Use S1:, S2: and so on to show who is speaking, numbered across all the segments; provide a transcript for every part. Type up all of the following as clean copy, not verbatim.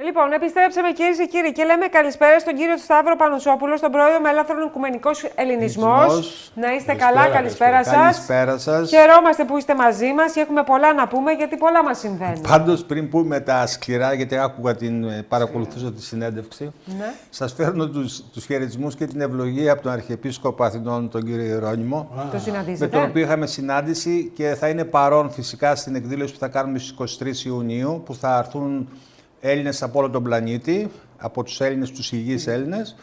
S1: Λοιπόν, επιστρέψαμε κυρίες και κύριοι και λέμε καλησπέρα στον κύριο Σταύρο Πανουσόπουλο, στον πρόεδρο Μέλαθρον Οικουμενικός Ελληνισμός. Να είστε καλά, καλησπέρα σας.
S2: Καλησπέρα σας.
S1: Χαιρόμαστε που είστε μαζί μας και έχουμε πολλά να πούμε γιατί πολλά μας συμβαίνουν.
S2: Πάντως, πριν πούμε τα σκληρά, γιατί άκουγα παρακολουθούσα τη συνέντευξη,
S1: ναι.
S2: Σας φέρνω τους χαιρετισμούς και την ευλογία από τον Αρχιεπίσκοπο Αθηνών, τον κύριο Ιερώνυμο.
S1: Το συναντήσετε.
S2: Με τον οποίο είχαμε συνάντηση και θα είναι παρόν φυσικά στην εκδήλωση που θα κάνουμε στις 23 Ιουνίου, που θα έρθουν Έλληνες από όλο τον πλανήτη, από τους Έλληνες, τους υγιείς Έλληνες,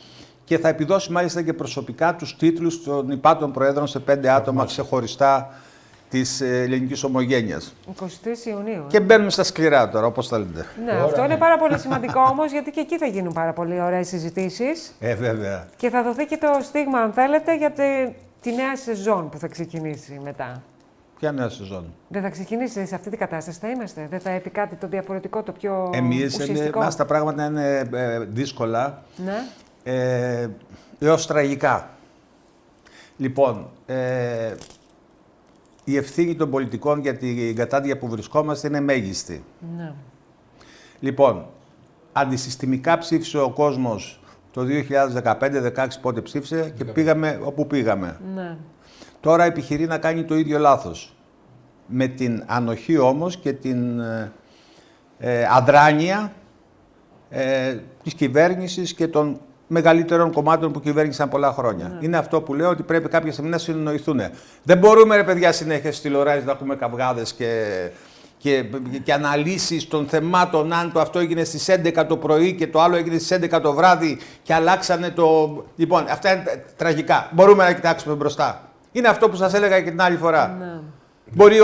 S2: και θα επιδώσει μάλιστα και προσωπικά τους τίτλους των υπάτων προέδρων σε 5 άτομα ξεχωριστά της ελληνικής ομογένειας.
S1: 23 Ιουνίου.
S2: Και μπαίνουμε στα σκληρά τώρα, όπως θα λέτε.
S1: Ναι, αυτό είναι πάρα πολύ σημαντικό όμως, γιατί και εκεί θα γίνουν πάρα πολύ ωραίες συζητήσεις.
S2: Βέβαια.
S1: Και θα δοθεί και το στίγμα, αν θέλετε, για τη νέα σεζόν που θα ξεκινήσει μετά.
S2: Ποια νέα σεζόν?
S1: Δεν θα ξεκινήσει σε αυτή την κατάσταση, θα είμαστε. Δεν θα έπει κάτι το διαφορετικό, το πιο ουσιαστικό.
S2: Εμείς τα πράγματα είναι δύσκολα,
S1: ναι.
S2: Έως τραγικά. Λοιπόν, η ευθύνη των πολιτικών για την κατάδια που βρισκόμαστε είναι μέγιστη.
S1: Ναι.
S2: Λοιπόν, αντισυστημικά ψήφισε ο κόσμος το 2015-16 πότε ψήφισε και πήγαμε όπου πήγαμε.
S1: Ναι.
S2: Τώρα επιχειρεί να κάνει το ίδιο λάθος. Με την ανοχή όμως και την αδράνεια της κυβέρνησης και των μεγαλύτερων κομμάτων που κυβέρνησαν πολλά χρόνια. Ναι. Είναι αυτό που λέω, ότι πρέπει κάποια στιγμή να συνεννοηθούν. Δεν μπορούμε, ρε παιδιά, συνέχεια στις τηλεοράσεις να ακούμε καυγάδες και αναλύσεις των θεμάτων, αν το αυτό έγινε στις 11 το πρωί και το άλλο έγινε στις 11 το βράδυ και αλλάξανε το... Λοιπόν, αυτά είναι τραγικά. Μπορούμε να κοιτάξουμε μπροστά. Είναι αυτό που σας έλεγα και την άλλη φορά.
S1: Ναι.
S2: Μπορεί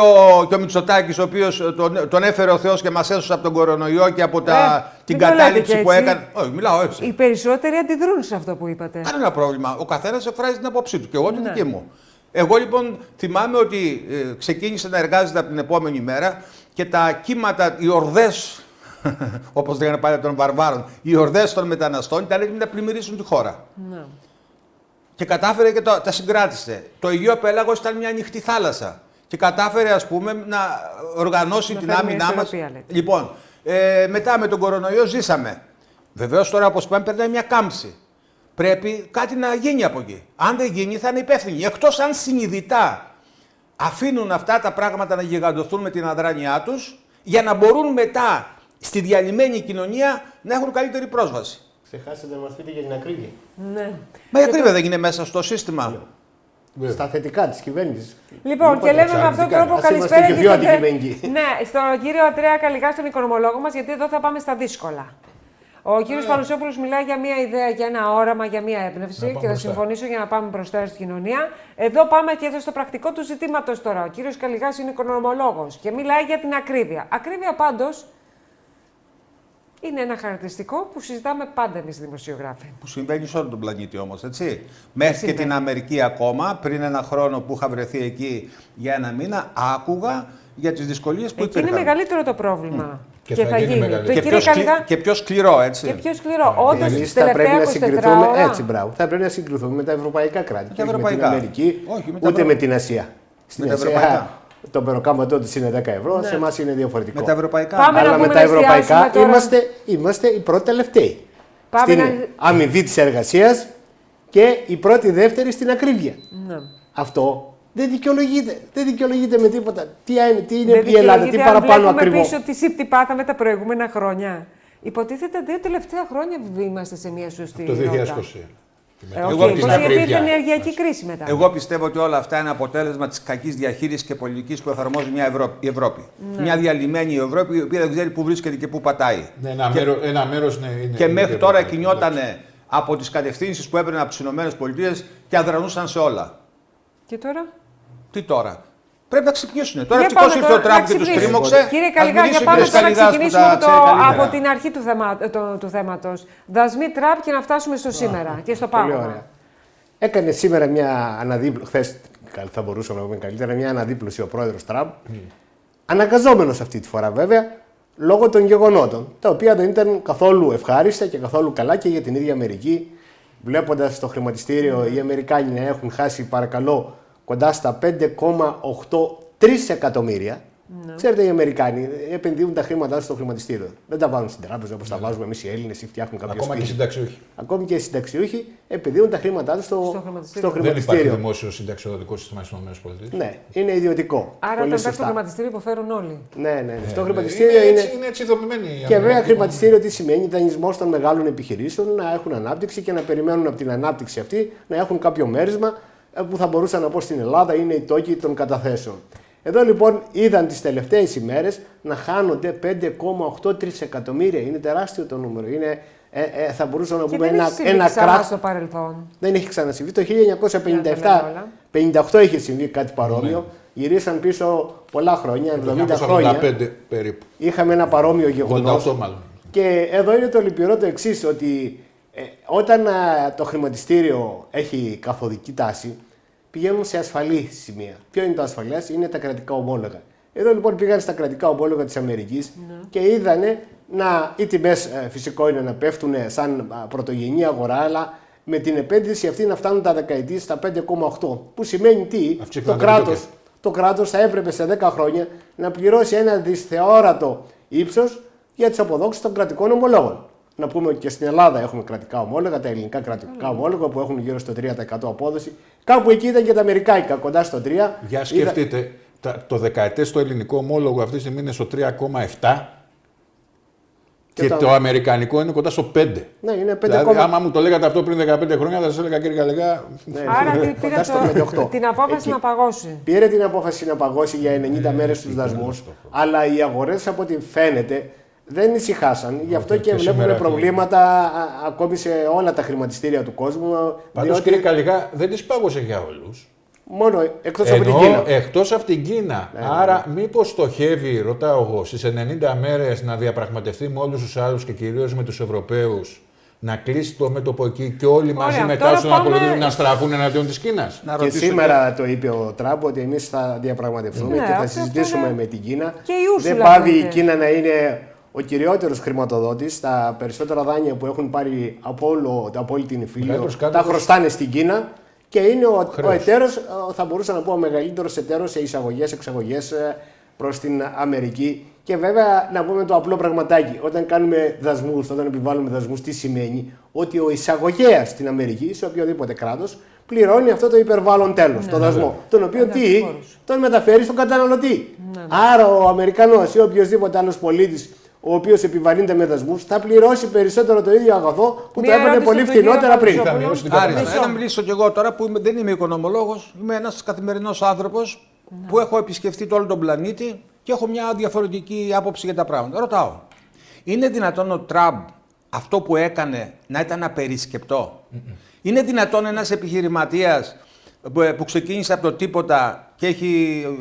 S2: και ο Μητσοτάκης, ο οποίος τον έφερε ο Θεός και μας έσωσε από τον κορονοϊό και από την κατάληψη που έκανε. Όχι, μιλάω έτσι.
S1: Οι περισσότεροι αντιδρούν σε αυτό που είπατε.
S2: Κανένα πρόβλημα. Ο καθένας εκφράζει την απόψη του και εγώ την δική μου. Εγώ λοιπόν θυμάμαι ότι ξεκίνησε να εργάζεται από την επόμενη μέρα και τα κύματα, οι ορδές, όπως λέγανε πάλι των βαρβάρων, οι ορδές των μεταναστών ήταν έτοιμοι να πλημμυρίσουν τη χώρα.
S1: Ναι. Και
S2: κατάφερε και τα συγκράτησε. Το Αιγαίο Πέλαγος ήταν μια ανοιχτή θάλασσα. Και κατάφερε, ας πούμε, να οργανώσει την άμυνά μας. Λοιπόν, μετά με τον κορονοϊό ζήσαμε. Βεβαίως τώρα, όπως είπαμε, περνάει μια κάμψη. Πρέπει κάτι να γίνει από εκεί. Αν δεν γίνει, θα είναι υπεύθυνοι. Εκτός αν συνειδητά αφήνουν αυτά τα πράγματα να γιγαντωθούν με την αδράνειά τους, για να μπορούν μετά στη διαλυμένη κοινωνία να έχουν καλύτερη πρόσβαση.
S3: Ξεχάσετε να μας πείτε για την ακρίβεια.
S1: Ναι.
S2: Μα η ακρίβεια δεν είναι μέσα στο σύστημα.
S3: Στα θετικά της κυβέρνησης.
S1: Λοιπόν, και λέμε με αυτόν τον τρόπο καλησπέρα
S3: και πιο αντικειμενικοί.
S1: Ναι, στον κύριο Αντρέα Καλιγά, στον οικονομολόγο μας, γιατί εδώ θα πάμε στα δύσκολα. Ο κύριος Πανουσόπουλος μιλάει για μια ιδέα, για ένα όραμα, για μια έμπνευση και θα συμφωνήσω για να πάμε μπροστά στην κοινωνία. Εδώ πάμε και εδώ στο πρακτικό του ζητήματος τώρα. Ο κύριος Καλιγάς είναι οικονομολόγος και μιλάει για την ακρίβεια. Ακρίβεια πάντως είναι ένα χαρακτηριστικό που συζητάμε πάντα εμείς οι δημοσιογράφοι.
S2: Που συμβαίνει σε όλο τον πλανήτη όμως, έτσι. Μέχρι και την Αμερική ακόμα, πριν ένα χρόνο που είχα βρεθεί εκεί για ένα μήνα, άκουγα για τις δυσκολίες που υπήρχαν.
S1: Εκεί είναι μεγαλύτερο το πρόβλημα.
S4: Και θα γίνει.
S2: Και πιο σκληρό, έτσι.
S1: Και πιο σκληρό. Όντως,
S3: εμείς θα πρέπει να συγκριθούμε έτσι, μπράβο. Θα πρέπει να συγκριθούμε με τα ευρωπαϊκά κράτη.
S2: Και
S3: με την Αμερική, ούτε με την Ασία. Στην Ασία, το περοκάματό της είναι 10 ευρώ, σε εμάς είναι διαφορετικό.
S2: Με τα ευρωπαϊκά.
S3: Αλλά με τα ευρωπαϊκά είμαστε οι πρώτοι τελευταίοι. Στην αμοιβή της εργασίας και οι πρώτοι δεύτεροι στην ακρίβεια. Αυτό δεν δικαιολογείται. Δεν δικαιολογείται με τίποτα. Τι είναι η Ελλάδα, τι παραπάνω ακριβό.
S1: Αν πίσω τι σύπτη πάθαμε τα προηγούμενα χρόνια. Υποτίθεται 2 τελευταία χρόνια είμαστε σε μια σωστή
S4: το 2020.
S1: Γιατί ήρθε ενεργειακή κρίση μετά.
S2: Εγώ πιστεύω ότι όλα αυτά είναι αποτέλεσμα της κακής διαχείρισης και πολιτικής που εφαρμόζει η Ευρώπη. Ναι. Μια διαλυμένη Ευρώπη, η οποία δεν ξέρει πού βρίσκεται και πού πατάει.
S4: Ναι, ένα μέρος είναι.
S2: Και μέχρι τώρα κινιότανε από τις κατευθύνσεις που έπαιρναν από τις ΗΠΑ και αδρανούσαν σε όλα.
S1: Και τώρα?
S2: Τι τώρα? Πρέπει να ξυπνήσουν. Τώρα ευτυχώς ήρθε ο Τραμπ και τους τρίμωξε.
S1: Κύριε Καλιγά, για πάμε να ξεκινήσουμε από την αρχή του θέματος. Δασμοί Τραμπ και να φτάσουμε στο σήμερα και στο πάγωμα.
S3: Έκανε σήμερα μια αναδίπλωση, χθες θα μπορούσαμε να πούμε καλύτερα, μια αναδίπλωση ο πρόεδρος Τραμπ. Αναγκαζόμενος αυτή τη φορά βέβαια, λόγω των γεγονότων, τα οποία δεν ήταν καθόλου ευχάριστα και καθόλου καλά και για την ίδια Αμερική. Βλέποντας το χρηματιστήριο οι Αμερικάνοι να έχουν χάσει, παρακαλώ, κοντά στα 5,83 εκατομμύρια Ξέρετε, οι Αμερικάνοι επενδύουν τα χρήματά στο χρηματιστήριο. Δεν τα βάλουν στην τράπεζα όπως τα βάζουμε εμείς οι Έλληνες ή φτιάχνουν κάποιο
S4: Ακόμα
S3: σπίτι.
S4: και οι συνταξιούχοι.
S3: Ακόμη και οι συνταξιούχοι επενδύουν τα χρήματά τους στο χρηματιστήριο.
S4: Δεν υπάρχει δημόσιο συνταξιοδοτικό σύστημα στις ΗΠΑ.
S3: Ναι, είναι ιδιωτικό.
S1: Άρα, όταν πέφτει στο χρηματιστήριο, υποφέρουν όλοι.
S3: Ναι. Στο χρηματιστήριο είναι.
S4: Είναι έτσι δομημένη η
S3: Και βέβαια, χρηματιστήριο τι σημαίνει? Δανεισμό των μεγάλων επιχειρήσεων να έχουν ανάπτυξη και να περιμένουν από την ανάπτυξη αυτή να έχουν κάποιο μέρισμα που θα μπορούσα να πω στην Ελλάδα είναι οι τόκοι των καταθέσεων. Εδώ λοιπόν είδαν τις τελευταίες ημέρες να χάνονται 5,8 τρισεκατομμύρια. Είναι τεράστιο το νούμερο. Είναι, θα μπορούσαμε να πούμε ένα κράτος.
S1: Στο παρελθόν.
S3: Δεν έχει ξανασυμβεί. Το 1957-58 είχε συμβεί κάτι παρόμοιο. Γυρίσαν πίσω πολλά χρόνια, 70 χρόνια.
S4: 85 περίπου.
S3: Είχαμε ένα παρόμοιο γεγονός. Και εδώ είναι το λυπηρό το εξής, ότι όταν το χρηματιστήριο έχει καθοδική τάση, πηγαίνουν σε ασφαλή σημεία. Ποιο είναι το ασφαλές? Είναι τα κρατικά ομόλογα. Εδώ λοιπόν πήγαν στα κρατικά ομόλογα της Αμερικής και είδανε οι τιμές φυσικό είναι να πέφτουν σαν πρωτογενή αγορά, αλλά με την επένδυση αυτή να φτάνουν τα δεκαετίες στα 5,8. Που σημαίνει τι? Το κράτος θα έπρεπε σε 10 χρόνια να πληρώσει ένα δυσθεόρατο ύψος για τις αποδόξεις των κρατικών ομολόγων. Να πούμε ότι και στην Ελλάδα έχουμε κρατικά ομόλογα, τα ελληνικά κρατικά ομόλογα που έχουν γύρω στο 3% απόδοση. Κάπου εκεί ήταν και τα αμερικάικα, κοντά στο 3%.
S4: Για σκεφτείτε, το δεκαετές το ελληνικό ομόλογο αυτή τη στιγμή είναι στο 3,7% και το αμερικανικό είναι κοντά στο 5%.
S3: Ναι, είναι 5,7%.
S4: Δηλαδή, άμα μου το λέγατε αυτό πριν 15 χρόνια, θα σας έλεγα κύριε Γαλλικά.
S1: Άρα πήρε την απόφαση να παγώσει.
S3: Πήρε την απόφαση να παγώσει για 90 μέρες τους δασμούς, αλλά οι αγορές από ό,τι φαίνεται δεν ησυχάσαν. Γι' αυτό και βλέπουμε προβλήματα ακόμη σε όλα τα χρηματιστήρια του κόσμου.
S4: Πάντως, κύριε Καλιγά, δεν τις πάγωσε για όλους.
S3: Μόνο εκτός από την Κίνα.
S4: Εκτός από την Κίνα. Άρα, μήπως στοχεύει, ρωτάω εγώ, στις 90 μέρες να διαπραγματευτεί με όλους τους άλλους και κυρίως με τους Ευρωπαίους, να κλείσει το μέτωπο εκεί και όλοι μαζί μετά όσο να στραφούν εναντίον της Κίνας?
S3: Και σήμερα το είπε ο Τραμπ ότι εμείς θα διαπραγματευτούμε και θα συζητήσουμε με την Κίνα. Δεν πάβει η Κίνα να είναι ο κυριότερος χρηματοδότης. Τα περισσότερα δάνεια που έχουν πάρει από όλη την Ιφίλιο τα χρωστάνε στην Κίνα και είναι ο εταίρος, θα μπορούσα να πω, ο μεγαλύτερος εταίρος σε εισαγωγές-εξαγωγές προς την Αμερική. Και βέβαια να πούμε το απλό πραγματάκι. Όταν κάνουμε δασμούς, όταν επιβάλλουμε δασμούς, τι σημαίνει? Ότι ο εισαγωγέας στην Αμερική, σε οποιοδήποτε κράτος, πληρώνει αυτό το υπερβάλλον τέλος, το δασμό. Τον οποίο τον μεταφέρει στον καταναλωτή. Άρα ο Αμερικανός ή οποιοδήποτε άλλος πολίτης, ο οποίος επιβαρύνεται με δασμούς, θα πληρώσει περισσότερο το ίδιο αγαθό που το έπαιρνε πολύ φθηνότερα πριν.
S2: Να μιλήσω κι εγώ τώρα που δεν είμαι οικονομολόγος, είμαι ένας καθημερινός άνθρωπος που έχω επισκεφτεί όλο τον πλανήτη και έχω μια διαφορετική άποψη για τα πράγματα. Ρωτάω, είναι δυνατόν ο Τραμπ αυτό που έκανε να ήταν απερισκεπτό? Είναι δυνατόν ένας επιχειρηματίας που ξεκίνησε από το τίποτα και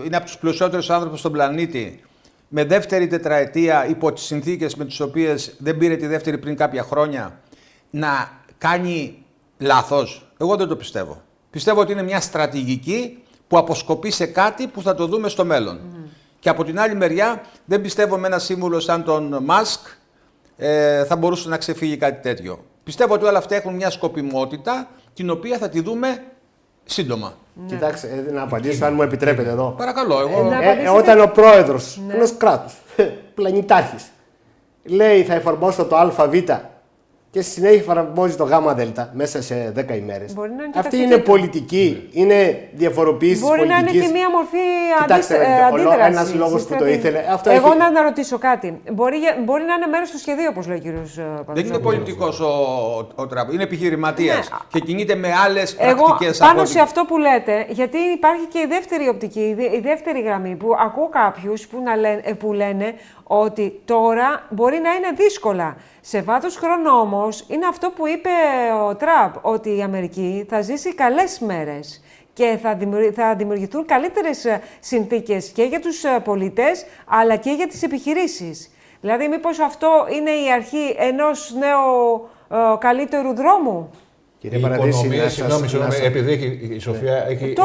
S2: είναι από τους πλουσιότερους άνθρωπους στον πλανήτη, με δεύτερη τετραετία υπό τις συνθήκες με τις οποίες δεν πήρε τη δεύτερη πριν κάποια χρόνια, να κάνει λάθος? Εγώ δεν το πιστεύω. Πιστεύω ότι είναι μια στρατηγική που αποσκοπεί σε κάτι που θα το δούμε στο μέλλον. Και από την άλλη μεριά δεν πιστεύω με ένα σύμβουλο σαν τον Μάσκ θα μπορούσε να ξεφύγει κάτι τέτοιο. Πιστεύω ότι όλα αυτά έχουν μια σκοπιμότητα την οποία θα τη δούμε σύντομα.
S3: Κοιτάξτε, να απαντήσω αν μου επιτρέπετε εδώ.
S2: Παρακαλώ, εγώ.
S3: Όταν ο πρόεδρος ενός κράτους, πλανητάρχης, λέει θα εφαρμόσω το ΑΒ και στη συνέχεια εφαρμόζει το ΓΔ μέσα σε 10 ημέρες. Αυτή είναι πολιτική, είναι διαφοροποίηση της πολιτικής.
S1: Μπορεί να είναι και μία μορφή αντίδρασης.
S3: Ένας λόγος που το ήθελε.
S1: Εγώ να αναρωτήσω κάτι. Μπορεί να είναι μέρος του σχεδίου, όπως λέει ο κύριος Παπαδόπουλος.
S2: Δεν είναι πολιτικός ο Τραμπ, είναι επιχειρηματίας και κινείται με άλλες πρακτικές.
S1: Πάνω σε αυτό που λέτε, γιατί υπάρχει και η δεύτερη οπτική, η δεύτερη γραμμή που ακούω κάποιους που λένε ότι τώρα μπορεί να είναι δύσκολα. Σε βάθος χρόνου όμως είναι αυτό που είπε ο Τραμπ, ότι η Αμερική θα ζήσει καλές μέρες και θα δημιουργηθούν καλύτερες συνθήκες και για τους πολίτες αλλά και για τις επιχειρήσεις. Δηλαδή μήπως αυτό είναι η αρχή ενός νέου καλύτερου δρόμου?
S4: Κύριε Παραδείση, συγγνώμη, επειδή η Σοφία έχει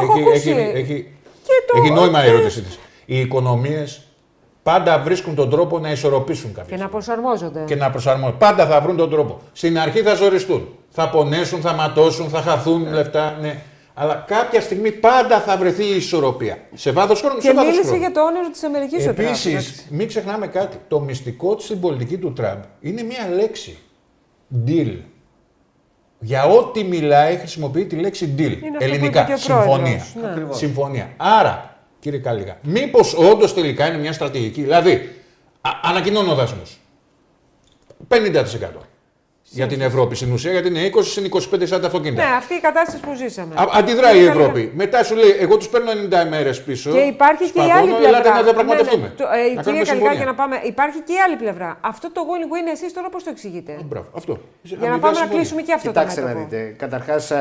S4: νόημα η ερώτησή της. Οι οικονομίες πάντα βρίσκουν τον τρόπο να ισορροπήσουν κάποιες.
S1: Και να προσαρμόζονται.
S4: Πάντα θα βρουν τον τρόπο. Στην αρχή θα ζοριστούν. Θα πονέσουν, θα ματώσουν, θα χαθούν λεφτά. Ναι. Αλλά κάποια στιγμή πάντα θα βρεθεί η ισορροπία. Σε βάθος χρόνου.
S1: Και μίλησε για το όνειρο της Αμερικής.
S4: Επίσης, μην ξεχνάμε κάτι. Το μυστικό στην πολιτική του Τραμπ είναι μία λέξη. Deal. Για ό,τι μιλάει χρησιμοποιεί τη λέξη deal.
S1: Είναι
S4: ελληνικά. Συμφωνία.
S1: Ναι.
S4: Συμφωνία. Άρα, κύριε Κάλιγα, μήπως όντως τελικά είναι μια στρατηγική. Δηλαδή, ανακοινώνω δασμούς. 50%. Για την Ευρώπη στην ουσία, γιατί είναι 20-25 σαν τα αυτοκίνητα.
S1: Ναι, αυτή η κατάσταση που ζήσαμε.
S4: Αντιδράει η Ευρώπη. Μετά σου λέει: εγώ τους παίρνω 90 ημέρες πίσω.
S1: Και υπάρχει και η άλλη πλευρά.
S4: Ελάτε να διαπραγματευτούμε.
S1: Κύριε Καλλικάκη, να πάμε. Υπάρχει και η άλλη πλευρά. Αυτό το win-win εσείς τώρα πώς το εξηγείτε?
S4: Μπράβο, αυτό.
S1: Για να πάμε να κλείσουμε και αυτό.
S3: Κοιτάξτε να δείτε. Καταρχάς,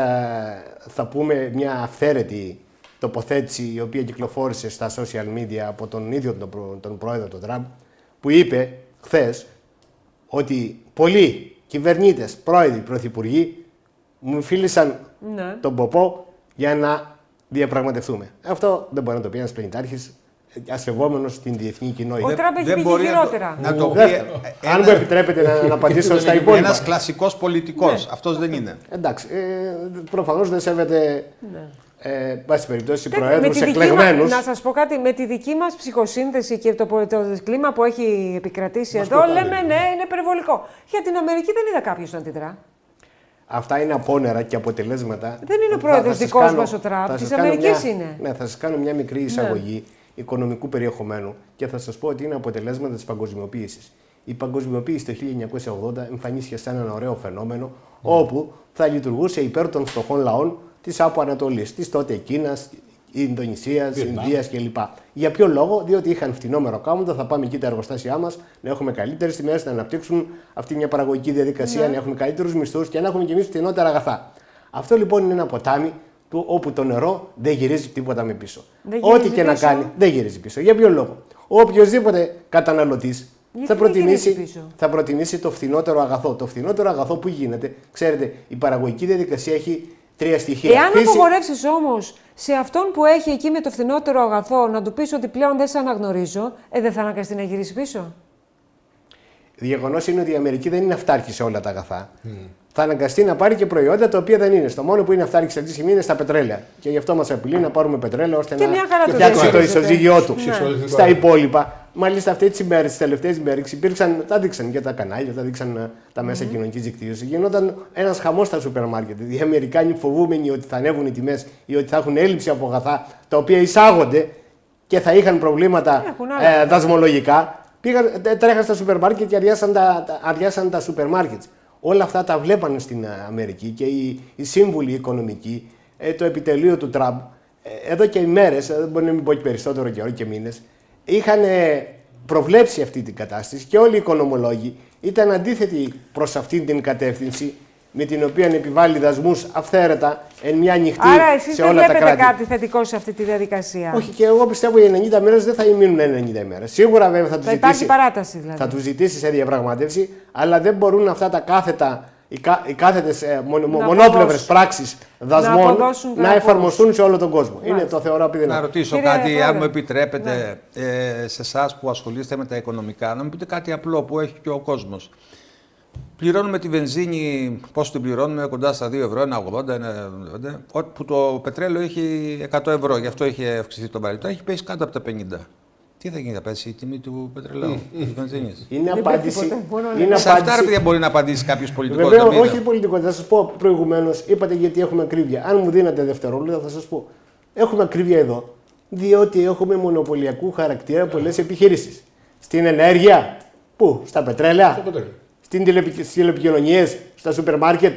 S3: θα πούμε μια αυθαίρετη τοποθέτηση η οποία κυκλοφόρησε στα social media από τον ίδιο τον πρόεδρο τον Τραμπ, που είπε χθες ότι πολλοί κυβερνήτες, πρόεδροι, πρωθυπουργοί μου φίλησαν τον ποπό για να διαπραγματευτούμε. Αυτό δεν μπορεί να το πει ένας πλανητάρχης ασεβόμενος στην διεθνή κοινότητα.
S1: Ο Τραμπ έχει πει χειρότερα.
S2: Να το πει.
S3: Αν μου επιτρέπετε να απαντήσω στα υπόλοιπα.
S2: Ένας κλασικός πολιτικός. Αυτός δεν είναι.
S3: Εντάξει. Προφανώς δεν σέβεται. Πάση περιπτώσει, προέδρους εκλεγμένους.
S1: Να σας πω κάτι, με τη δική μας ψυχοσύνθεση και το κλίμα που έχει επικρατήσει εδώ, λέμε ναι, είναι περιβολικό. Για την Αμερική δεν είδα κάποιος να αντιδρά.
S3: Αυτά είναι απόνερα και αποτελέσματα.
S1: Δεν είναι ο πρόεδρος δικός μας ο Τραμπ, της Αμερικής είναι.
S3: Ναι, θα σας κάνω μια μικρή εισαγωγή οικονομικού περιεχομένου και θα σας πω ότι είναι αποτελέσματα της παγκοσμιοποίησης. Η παγκοσμιοποίηση το 1980 εμφανίστηκε σαν ένα ωραίο φαινόμενο, όπου θα λειτουργούσε υπέρ των φτωχών λαών της Άπου Ανατολής, της τότε Κίνας, Ινδονησίας, Ινδίας κλπ. Για ποιο λόγο? Διότι είχαν φτηνό κάμματα, θα πάμε εκεί τα εργοστάσια μας, να έχουμε καλύτερες τιμές, να αναπτύξουν αυτή μια παραγωγική διαδικασία, να έχουμε καλύτερους μισθούς και να έχουμε και εμείς φτηνότερα αγαθά. Αυτό λοιπόν είναι ένα ποτάμι όπου το νερό δεν γυρίζει τίποτα με πίσω. Ό,τι και να κάνει δεν γυρίζει πίσω. Για ποιο λόγο? Οποιοςδήποτε καταναλωτής θα προτιμήσει το φθηνότερο αγαθό. Το φθηνότερο αγαθό που γίνεται, ξέρετε, η παραγωγική διαδικασία έχει τρία στοιχεία.
S1: Εάν απογορεύσεις όμως σε αυτόν που έχει εκεί με το φθηνότερο αγαθό να του πεις ότι πλέον δεν σε αναγνωρίζω, δεν θα αναγκαστεί να γυρίσει πίσω.
S3: Γεγονός είναι ότι η Αμερική δεν είναι αυτάρκη σε όλα τα αγαθά. Θα αναγκαστεί να πάρει και προϊόντα τα οποία δεν είναι. Στο μόνο που είναι αυτάρκη αυτή τη στιγμή είναι στα πετρέλαια. Και γι' αυτό μας απειλεί να πάρουμε πετρέλαιο ώστε να φτιάξει το ισοζύγιό του. Στα υπόλοιπα. Μάλιστα, αυτές τις ημέρες, τις τελευταίες ημέρες, τα δείξαν και τα κανάλια, τα δείξαν τα μέσα κοινωνικής δικτύωσης. Γινόταν ένας χαμός στα σούπερ μάρκετ. Οι Αμερικάνοι φοβούμενοι ότι θα ανέβουν οι τιμές ή ότι θα έχουν έλλειψη από αγαθά τα οποία εισάγονται και θα είχαν προβλήματα δασμολογικά. Τρέχαν στα σούπερ μάρκετ και αδειάσαν τα σούπερ μάρκετ. Όλα αυτά τα βλέπανε στην Αμερική και οι σύμβουλοι οικονομικοί, το επιτελείο του Τραμπ, εδώ και ημέρες, δεν μπορεί να μην πω και περισσότερο καιρό και μήνες, είχαν προβλέψει αυτή την κατάσταση και όλοι οι οικονομολόγοι ήταν αντίθετοι προς αυτή την κατεύθυνση με την οποία επιβάλλει δασμούς αυθαίρετα εν μια νυχτή σε όλα τα κράτη.
S1: Άρα εσείς δεν βλέπετε κάτι θετικό σε αυτή τη διαδικασία?
S3: Όχι, και εγώ πιστεύω οι 90 μέρες δεν θα μείνουν 90 ημέρες. Σίγουρα βέβαια θα τους ζητήσει σε διαπραγμάτευση, αλλά δεν μπορούν αυτά τα κάθετα, οι κάθετες μονόπλευρες πράξεις δασμών να εφαρμοστούν σε όλο τον κόσμο. Είναι το θεωρώ απειδενό.
S2: Να ρωτήσω κάτι, αν μου επιτρέπετε, σε εσάς που ασχολείστε με τα οικονομικά, να μου πείτε κάτι απλό που έχει και ο κόσμος. Πληρώνουμε τη βενζίνη, πόσο την πληρώνουμε, κοντά στα 2 ευρώ, 1,80, που το πετρέλαιο έχει 100 ευρώ, γι' αυτό έχει αυξηθεί το βαρύτητα, έχει πέσει κάτω από τα 50. Τι θα γίνει, θα πέσει η τιμή του πετρελαίου, της βενζίνης?
S3: Είναι απάντηση.
S2: Σε αυτά μπορεί να απαντήσει κάποιος πολιτικός.
S3: Βέβαια, όχι πολιτικό. Θα σας πω προηγουμένως, είπατε γιατί έχουμε ακρίβεια. Αν μου δίνατε δευτερόλεπτα, θα σας πω. Έχουμε ακρίβεια εδώ, διότι έχουμε μονοπωλιακού χαρακτήρα πολλές επιχειρήσεις. Στην ενέργεια, πού, στα πετρέλαια. Στις τηλεπικοινωνίες, στα σούπερ μάρκετ.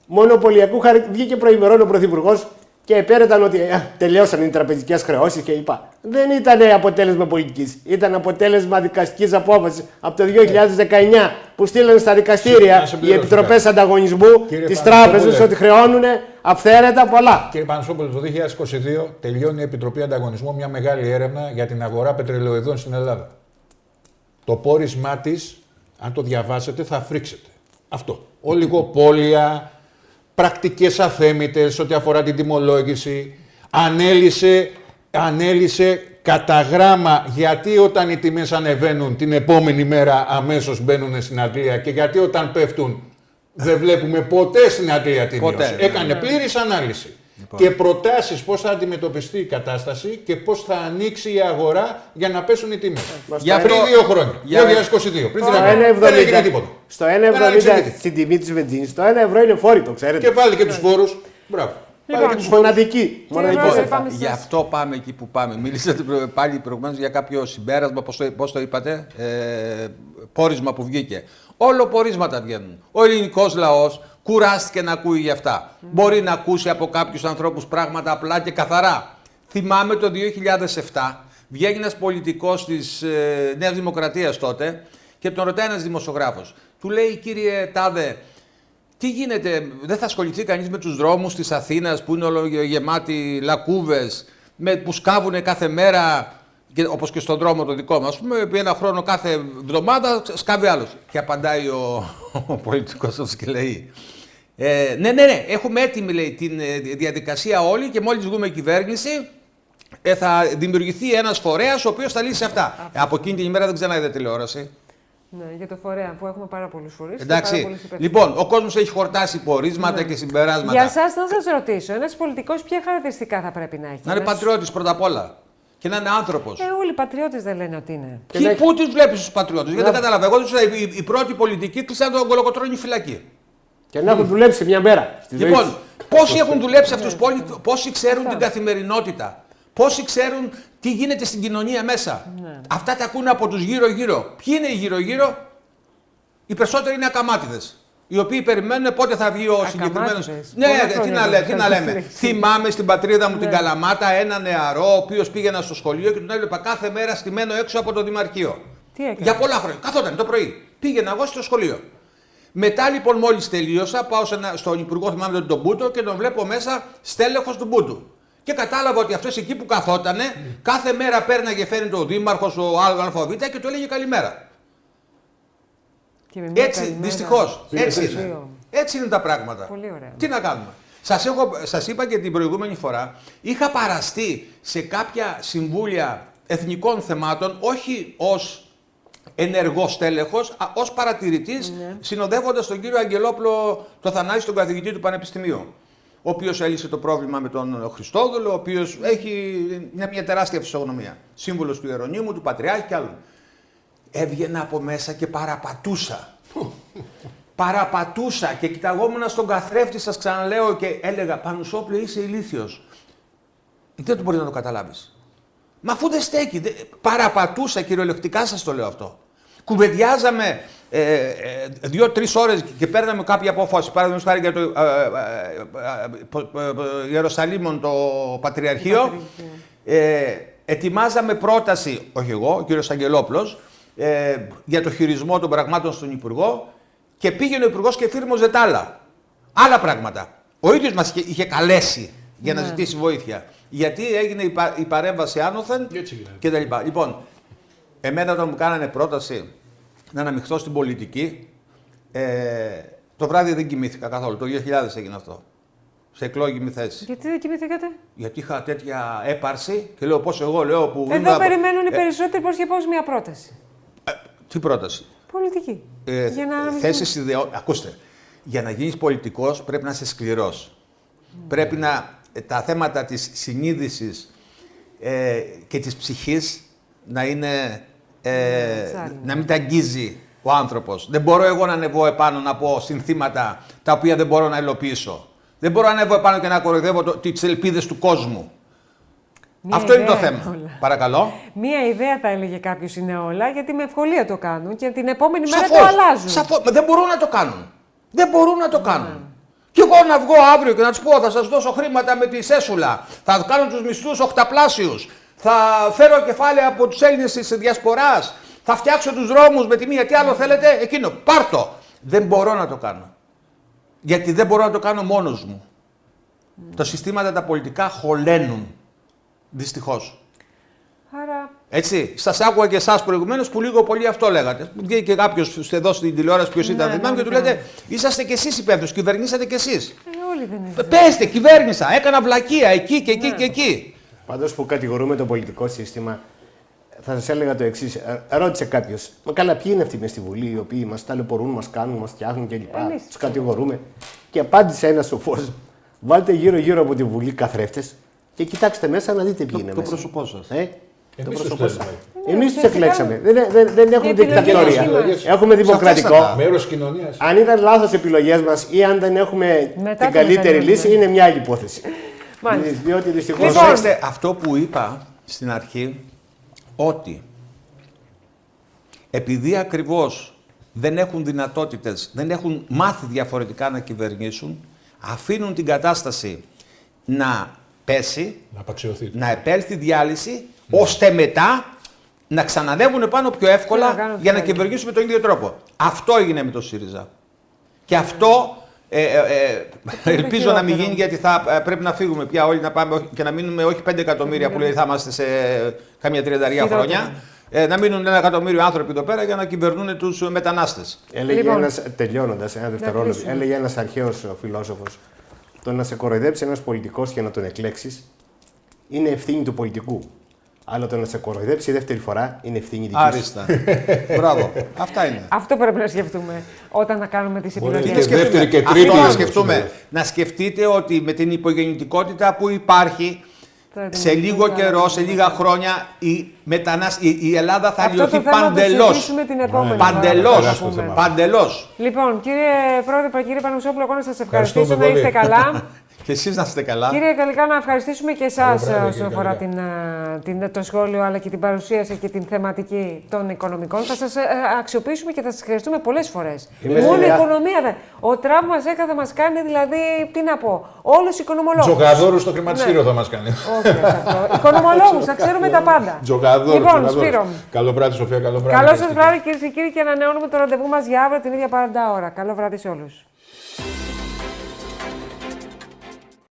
S3: Μονοπωλιακού χαρακτήρα. Βγήκε προημερών ο Πρωθυπουργός και επέρεταν ότι τελειώσαν οι τραπεζικές χρεώσεις κλπ. Δεν ήταν αποτέλεσμα πολιτικής. Ήταν αποτέλεσμα δικαστικής απόφασης από το 2019 που στείλανε στα δικαστήρια οι επιτροπές ανταγωνισμού της τράπεζας ότι χρεώνουν αυθαίρετα πολλά.
S4: Κύριε Πανασόπουλο, το 2022 τελειώνει η Επιτροπή Ανταγωνισμού μια μεγάλη έρευνα για την αγορά πετρελαιοειδών στην Ελλάδα. Το πόρισμά της, αν το διαβάσετε, θα φρίξετε. Αυτό. Ολιγοπόλια, πρακτικές αθέμητες ό,τι αφορά την τιμολόγηση. Ανέλησε κατά γράμμα γιατί όταν οι τιμές ανεβαίνουν την επόμενη μέρα αμέσως μπαίνουν στην Αγγλία και γιατί όταν πέφτουν δεν βλέπουμε ποτέ στην Αγγλία τη μείωση. Έκανε πλήρης ανάλυση. Και προτάσεις πώς θα αντιμετωπιστεί η κατάσταση και πώς θα ανοίξει η αγορά για να πέσουν οι τιμές.
S2: Για
S4: πριν 2 χρόνια. 2022. Πριν 3 χρόνια. Δεν έγινε τίποτα.
S3: Στο 1,70 στην τιμή της βενζίνης, το 1 ευρώ είναι φόρητο, ξέρετε.
S4: Και πάλι και τους φόρους. Μπράβο.
S3: Μοναδική.
S2: Γι' αυτό πάμε εκεί που πάμε. Μίλησατε πάλι προηγουμένως για κάποιο συμπέρασμα, πώς το είπατε, πόρισμα που βγήκε. Όλο πορίσματα βγαίνουν. Ο ελληνικός λαός κουράστηκε να ακούει γι' αυτά. Μπορεί να ακούσει από κάποιους ανθρώπους πράγματα απλά και καθαρά. Θυμάμαι το 2007, βγαίνει ένας πολιτικός της Νέας Δημοκρατίας τότε και τον ρωτάει ένας δημοσιογράφος. Του λέει, κύριε Τάδε, τι γίνεται, δεν θα ασχοληθεί κανείς με τους δρόμους της Αθήνας που είναι όλο γεμάτοι λακκούβες, που σκάβουν κάθε μέρα, όπως και στον δρόμο το δικό μας, επί ένα χρόνο κάθε εβδομάδα σκάβει άλλος. Και απαντάει ο πολιτικός αυτός και λέει, ναι, έχουμε έτοιμη, λέει, την διαδικασία όλη και μόλις βγούμε κυβέρνηση θα δημιουργηθεί ένας φορέας ο οποίος θα λύσει αυτά. Από εκείνη την ημέρα δεν ξαναείδε τηλεόραση.
S1: Ναι, για το φορέα που έχουμε πάρα πολλούς φορείς.
S2: Εντάξει. Λοιπόν, ο κόσμος έχει χορτάσει πορίσματα και συμπεράσματα.
S1: Για εσάς, να σας ρωτήσω, ένας πολιτικός ποια χαρακτηριστικά θα πρέπει να έχει?
S2: Να είναι πατριώτης πρώτα απ' όλα. Και να είναι άνθρωπος.
S1: Όλοι οι πατριώτες δεν λένε ότι είναι.
S2: Πού τους βλέπεις τους πατριώτες? Γιατί δεν καταλαβαίνω. Εγώ τους είδα, οι πρώτοι πολιτικοί κλείσαν τον Κολοκοτρώνη φυλακή.
S3: Και να έχουν δουλέψει μια μέρα.
S2: Λοιπόν, πόσοι έχουν δουλέψει αυτούς, πόσοι ξέρουν την καθημερινότητα. Πόσοι ξέρουν τι γίνεται στην κοινωνία μέσα. Ναι. Αυτά τα ακούνε από τους γύρω-γύρω. Ποιοι είναι οι γύρω-γύρω? Οι περισσότεροι είναι ακαμάτιδες. Οι οποίοι περιμένουν πότε θα βγει ο συγκεκριμένος. Ναι, τι να λέμε. Θυμάμαι στην πατρίδα μου την Καλαμάτα ένα νεαρό, ο οποίος πήγαινα στο σχολείο και τον έβλεπα κάθε μέρα στημένο έξω από το Δημαρχείο. Για πολλά χρόνια. Καθόταν το πρωί. Πήγαινα εγώ στο σχολείο. Μετά λοιπόν, μόλις τελείωσα, πάω στον Υπουργό, θυμάμαι τον Μπούτο και τον βλέπω μέσα στέλεχος του Μπούτου. Και κατάλαβα ότι αυτός εκεί που καθότανε, κάθε μέρα πέρναγε, φαίνεται ο δήμαρχος, ο ΑΒ και του έλεγε καλημέρα. Έτσι, δυστυχώς. Έτσι είναι τα πράγματα.
S1: Πολύ ωραία.
S2: Τι να κάνουμε. Σας είπα και την προηγούμενη φορά, είχα παραστεί σε κάποια συμβούλια εθνικών θεμάτων, όχι ως ενεργός τέλεχος, ως παρατηρητής, συνοδεύοντας τον κύριο Αγγελόπουλο, το Θανάση, τον καθηγητή του Πανεπιστημίου. Ο οποίος έλυσε το πρόβλημα με τον Χριστόδουλο, ο οποίος έχει μια τεράστια φυσιογνωμία. Σύμβουλος του Ιερονύμου, του Πατριάρχη και άλλων. Έβγαινα από μέσα και παραπατούσα. Παραπατούσα και κοιταγόμουν στον καθρέφτη, σας ξαναλέω, και έλεγα, Πανουσόπουλε, είσαι ηλίθιος. Δεν το μπορείς να το καταλάβεις. Μα αφού δεν στέκει. Παραπατούσα, κυριολεκτικά σας το λέω αυτό. Κουβεντιάζαμε 2-3 ώρες και παίρναμε κάποια απόφαση. Παραδείγματος χάρη για το Ιερουσαλήμον, το Πατριαρχείο. Ετοιμάζαμε πρόταση, όχι εγώ, ο κύριος Αγγελόπουλος, για το χειρισμό των πραγμάτων στον Υπουργό και πήγαινε ο Υπουργός και εφήρμοζε τα άλλα. Άλλα πράγματα. Ο ίδιος μας είχε καλέσει για να ζητήσει βοήθεια. Γιατί έγινε η παρέμβαση άνωθεν και τα λοιπά. Λοιπόν, εμένα όταν μου κάνανε πρόταση να αναμειχθώ στην πολιτική, το βράδυ δεν κοιμήθηκα καθόλου. Το 2000 έγινε αυτό. Σε εκλόγιμη θέση.
S1: Γιατί δεν κοιμηθήκατε? Γιατί
S2: είχα τέτοια έπαρση και λέω πώς εγώ λέω που...
S1: Εδώ περιμένουν οι περισσότεροι πώς και πώς μια πρόταση.
S2: Τι πρόταση?
S1: Πολιτική.
S2: Για να θέσεις Ακούστε, για να γίνεις πολιτικός πρέπει να είσαι σκληρός. Πρέπει να... Τα θέματα της συνείδησης και της ψυχής να είναι... να μην τα αγγίζει ο άνθρωπος. Δεν μπορώ εγώ να ανεβώ επάνω να πω συνθήματα τα οποία δεν μπορώ να υλοποιήσω. Δεν μπορώ να ανέβω επάνω και να κοροϊδεύω τις ελπίδες του κόσμου. Αυτό είναι το θέμα. Παρακαλώ.
S1: Μία ιδέα θα έλεγε κάποιος είναι όλα, γιατί με ευκολία το κάνουν και την επόμενη μέρα το αλλάζουν.
S2: Σαφώς. Δεν μπορούν να το κάνουν. Δεν μπορούν να το κάνουν. Και εγώ να βγω αύριο και να τους πω θα σας δώσω χρήματα με τη Σέσουλα, θα κάνω τους μισθούς οχταπλάσιους, θα φέρω κεφάλαια από τους Έλληνες της διασποράς, θα φτιάξω τους δρόμους με τη μία, τι άλλο θέλετε, εκείνο, πάρτο. Δεν μπορώ να το κάνω. Γιατί δεν μπορώ να το κάνω μόνος μου. Τα συστήματα τα πολιτικά χωλένουν. Δυστυχώς.
S1: Άρα...
S2: Έτσι, σας άκουγα και εσάς προηγουμένως που λίγο πολύ αυτό λέγατε. Βγήκε και κάποιος εδώ στην τηλεόραση, ποιος ήταν, θυμάμαι, και του λέτε: είσαστε κι εσείς υπεύθυνος, κυβερνήσατε κι εσείς.
S1: Όλοι δεν είναι.
S2: Πέστε, κυβέρνησα, έκανα βλακεία εκεί και εκεί και εκεί.
S3: Πάντως που κατηγορούμε το πολιτικό σύστημα, θα σας έλεγα το εξής. Ρώτησε κάποιος: μα καλά, ποιοι είναι αυτοί μες στη Βουλή, οι οποίοι μας ταλαιπωρούν, μας κάνουν, μας φτιάχνουν κλπ. Τους κατηγορούμε. Και απάντησε ένας σοφός: Βάλτε γύρω-γύρω από τη Βουλή καθρέφτες και κοιτάξτε μέσα να δείτε ποιοι είναι.
S2: Το πρόσωπό σας.
S3: Το πρόσωπό σας. Εμείς τους εκλέξαμε. Δεν έχουμε δικτατορία. Έχουμε δημοκρατικό.
S4: Μέρος κοινωνίας.
S3: Αν ήταν λάθος επιλογές μας ή αν δεν έχουμε την καλύτερη λύση, είναι μια άλλη υπόθεση. Διότι δυστυχώς.
S2: Προσέξτε αυτό που είπα στην αρχή, ότι επειδή ακριβώς δεν έχουν δυνατότητες, δεν έχουν μάθει διαφορετικά να κυβερνήσουν, αφήνουν την κατάσταση να πέσει, να επέλθει διάλυση, ώστε μετά να ξανανεύουν πάνω πιο εύκολα για να κυβερνήσουν με τον ίδιο τρόπο. Αυτό έγινε με το ΣΥΡΙΖΑ. Και αυτό ελπίζω να μην γίνει, γιατί θα πρέπει να φύγουμε πια όλοι, να πάμε και να μείνουμε όχι 5 εκατομμύρια που λέει θα είμαστε σε καμία 30 χρόνια. Να μείνουν 1 εκατομμύριο άνθρωποι εδώ πέρα για να κυβερνούν τους μετανάστες.
S3: Έλεγε ένας, τελειώνοντας, ένα δευτερόλεπτο, έλεγε ένας αρχαίος φιλόσοφος, το να σε κοροϊδέψει ένας πολιτικός και να τον εκλέξεις είναι ευθύνη του πολιτικού. Αλλά το να σε κοροϊδέψει δεύτερη φορά είναι ευθύνη δική σου.
S2: Άριστα. Μπράβο. Αυτά είναι.
S1: Αυτό πρέπει να σκεφτούμε όταν θα κάνουμε τις επιλογές.
S4: Και δεύτερη και τρίτη.
S2: Αυτό να σκεφτούμε. Να σκεφτείτε ότι με την υπογεννητικότητα που υπάρχει, σε λίγο καιρό, σε λίγα χρόνια, η Ελλάδα θα λιωθεί παντελώς. Παντελώς.
S1: Λοιπόν, κύριε Πρόεδρε, κύριε Πανουσόπουλο, εγώ να σας ευχαριστήσω, να είστε καλά.
S2: Και εσείς να είστε καλά.
S1: Κύριε Καλικά, να ευχαριστήσουμε και εσάς όσον αφορά το σχόλιο, αλλά και την παρουσίαση και την θεματική των οικονομικών. Θα σας αξιοποιήσουμε και θα σας χρειαστούμε πολλές φορές. Μόνο η οικονομία δεν. Ο Τραμπ θα μας κάνει, δηλαδή, τι να πω, όλους οι οικονομολόγους.
S4: Τζογαδόρους στο χρηματιστήριο θα μας κάνει.
S1: Όχι αυτό. Οικονομολόγους, θα ξέρουμε τα πάντα.
S4: Τζογαδόρους.
S1: Λοιπόν, Σπύρο.
S4: Καλό βράδυ, Σοφία, καλό βράδυ.
S1: Καλό σας βράδυ, κυρίες και κύριοι, και ανανεώνουμε το ραντεβού μας για αύριο την ίδια 40 ώρα. Καλό βράδυ σε όλους.